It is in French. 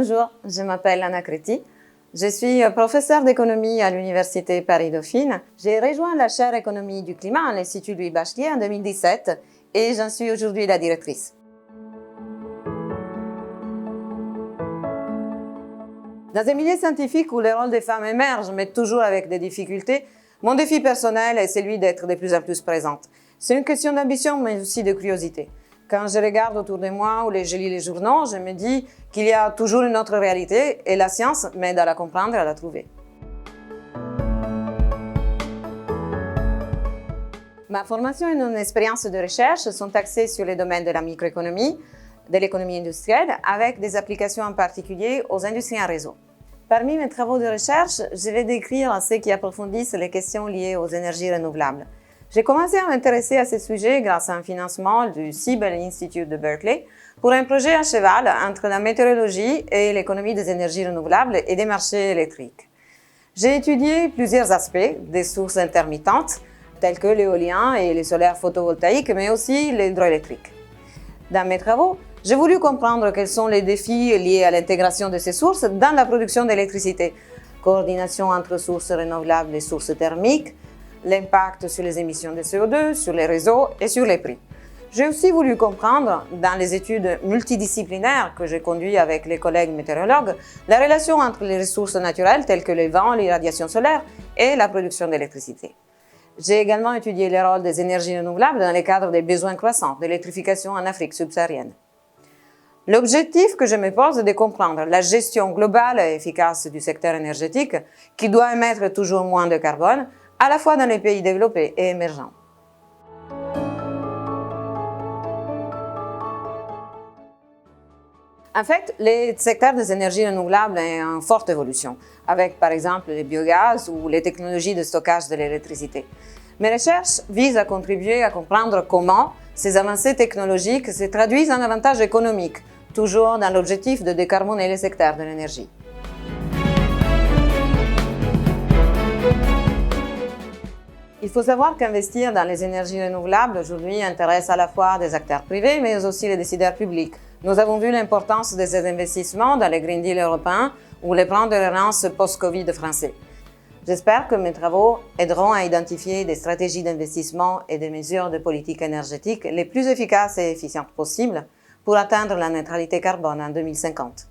Bonjour, je m'appelle Anna Créti. Je suis professeure d'économie à l'Université Paris-Dauphine. J'ai rejoint la chaire économie du climat à l'Institut Louis Bachelier en 2017 et j'en suis aujourd'hui la directrice. Dans un milieu scientifique où le rôle des femmes émerge, mais toujours avec des difficultés, mon défi personnel est celui d'être de plus en plus présente. C'est une question d'ambition, mais aussi de curiosité. Quand je regarde autour de moi ou je lis les journaux, je me dis qu'il y a toujours une autre réalité et la science m'aide à la comprendre et à la trouver. Ma formation et mon expérience de recherche sont axées sur les domaines de la microéconomie, de l'économie industrielle, avec des applications en particulier aux industries en réseau. Parmi mes travaux de recherche, je vais décrire ceux qui approfondissent les questions liées aux énergies renouvelables. J'ai commencé à m'intéresser à ces sujets grâce à un financement du Siebel Institute de Berkeley pour un projet à cheval entre la météorologie et l'économie des énergies renouvelables et des marchés électriques. J'ai étudié plusieurs aspects des sources intermittentes, telles que l'éolien et les solaires photovoltaïques, mais aussi l'hydroélectrique. Dans mes travaux, j'ai voulu comprendre quels sont les défis liés à l'intégration de ces sources dans la production d'électricité, coordination entre sources renouvelables et sources thermiques, l'impact sur les émissions de CO2, sur les réseaux et sur les prix. J'ai aussi voulu comprendre, dans les études multidisciplinaires que j'ai conduites avec les collègues météorologues, la relation entre les ressources naturelles telles que les vents, l'irradiation solaire et la production d'électricité. J'ai également étudié le rôle des énergies renouvelables dans le cadre des besoins croissants d'électrification en Afrique subsaharienne. L'objectif que je me pose est de comprendre la gestion globale et efficace du secteur énergétique qui doit émettre toujours moins de carbone, à la fois dans les pays développés et émergents. En fait, le secteur des énergies renouvelables est en forte évolution, avec par exemple le biogaz ou les technologies de stockage de l'électricité. Mes recherches visent à contribuer à comprendre comment ces avancées technologiques se traduisent en avantages économiques, toujours dans l'objectif de décarboner le secteur de l'énergie. Il faut savoir qu'investir dans les énergies renouvelables aujourd'hui intéresse à la fois des acteurs privés, mais aussi les décideurs publics. Nous avons vu l'importance de ces investissements dans les Green Deal européens ou les plans de relance post-Covid français. J'espère que mes travaux aideront à identifier des stratégies d'investissement et des mesures de politique énergétique les plus efficaces et efficientes possibles pour atteindre la neutralité carbone en 2050.